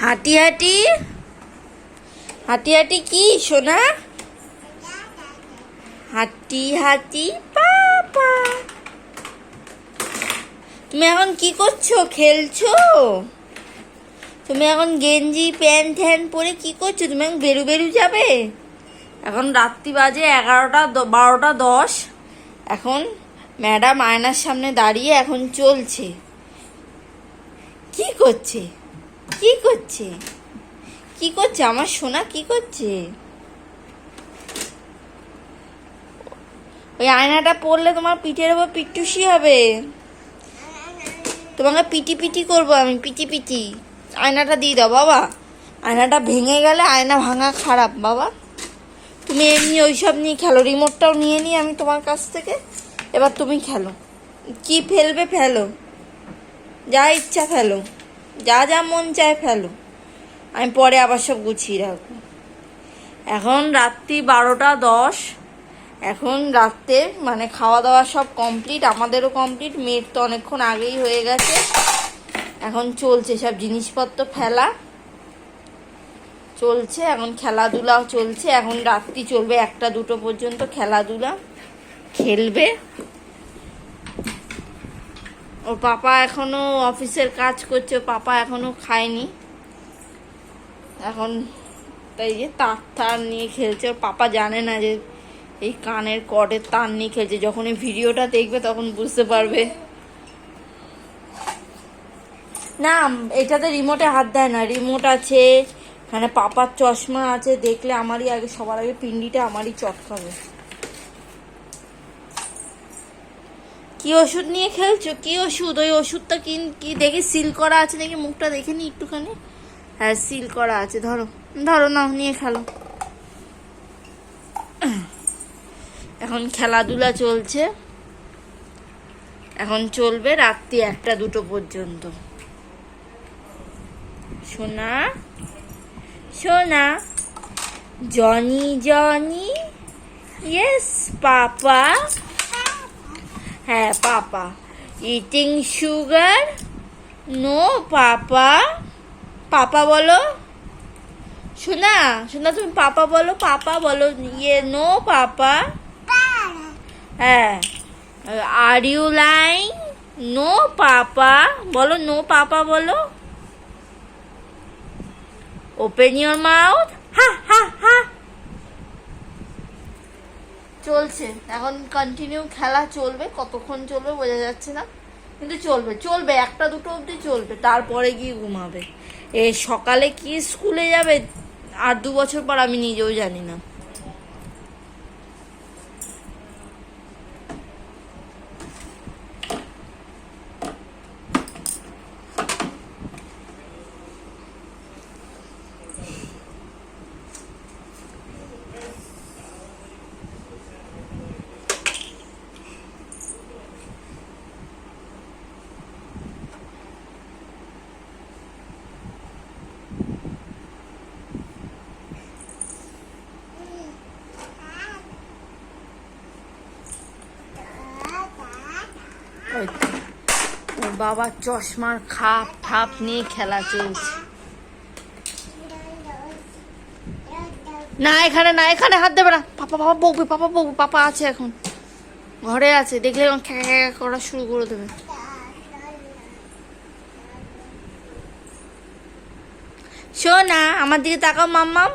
হাঁটি হাঁটি হাঁটি হাঁটি কি সোনা? হাঁটি হাঁটি পাপা। তুমি এখন কি করছো? খেলছো? তুমি এখন গেঞ্জি প্যান্ট ট্যান্ট পরে কি করছো? তুমি এখন বেরু বেরু যাবে? এখন রাত্রি বাজে 11:10। এখন ম্যাডাম আয়নার সামনে দাঁড়িয়ে এখন চলছে। কি করছে? কি করছে? কি করছে আমার সোনা? কি করছে? ওই আয়নাটা পরলে তোমার পিঠের উপর পিট্টুসি হবে। তোমাকে পিটি পিটি করবো আমি, পিটি পিটি। আয়নাটা দিয়ে দাও বাবা। আয়নাটা ভেঙে গেলে আয়না ভাঙা খারাপ বাবা। তুমি এমনি ওইসব নিয়ে খেলো, রিমোটটাও নিয়ে নিই আমি তোমার কাছ থেকে। এবার তুমি খেলো, কি ফেলবে ফেলো, যা ইচ্ছা ফেলো, যা যা মন চায় ফেলো, আমি পরে আবার সব গুছিয়ে রাখবো। এখন রাত্রি 12:10। এখন রাত্রে মানে খাওয়া দাওয়া সব কমপ্লিট, আমাদেরও কমপ্লিট, মেয়ের তো অনেকক্ষণ আগেই হয়ে গেছে। এখন চলছে সব জিনিসপত্র ফেলা চলছে, এখন খেলাধুলাও চলছে। এখন রাত্রি চলবে 1-2 পর্যন্ত খেলাধুলা, খেলবে। ওর পাপা এখনো অফিসের কাজ করছে, ওর পাপা এখনো খায়নি। এখন তাই যে তার নিয়ে খেলছে। ওর পাপা জানে না যে এই কানের কর্ডের তার নিয়ে খেলছে। যখন এই ভিডিওটা দেখবে তখন বুঝতে পারবে। না, এটাতে রিমোটে হাত দেয় না, রিমোট আছে এখানে, পাপার চশমা আছে, দেখলে আমারই আগে, সবার আগে পিন্ডিটা আমারই চটকাবে। কি ওষুধ নিয়ে খেলছো? কি ওষুধ? ওই ওষুধটা কি দেখি সিল করা আছে, দেখি মুখটা দেখে নি একটুখানি। হ্যাঁ, সিল করা আছে। ধরো ধরো, না নিয়ে খেলো। এখন খেলাধুলা চলছে, এখন চলবে রাত্রি 1-2 পর্যন্ত। সোনা সোনা, জনি জনি, ইয়েস পাপা। হ্যাঁ papa. Eating sugar, no papa. Papa বলো সোনা, সোনা তুমি পাপা বলো, পাপা বলো, ইয়ে নো পাপা। হ্যাঁ, are you lying? No papa বলো, নো পাপা বলো। ওপেন ইউর মাউথ, হা হা হা। চলছে এখন, কন্টিনিউ খেলা চলবে। কতক্ষণ চলবে বোঝা যাচ্ছে না, কিন্তু চলবে চলবে 1-2 অবধি চলবে, তারপরে গিয়ে ঘুমাবে। সকালে কি স্কুলে যাবে আর 2 বছর পর, আমি নিজেও জানি না। ওর বাবার চশমার খাপ ঠাপ নিয়ে খেলা চলছে। না এখানে না, এখানে হাত দেবে না। পাপা পাপা বকবে, পাপা বকবে। পাপা আছে এখন, ঘরে আছে, দেখলে খ্যা খ্যা করা শুরু করে দেবে। শোনা, আমার দিকে তাকাও মাম্মাম।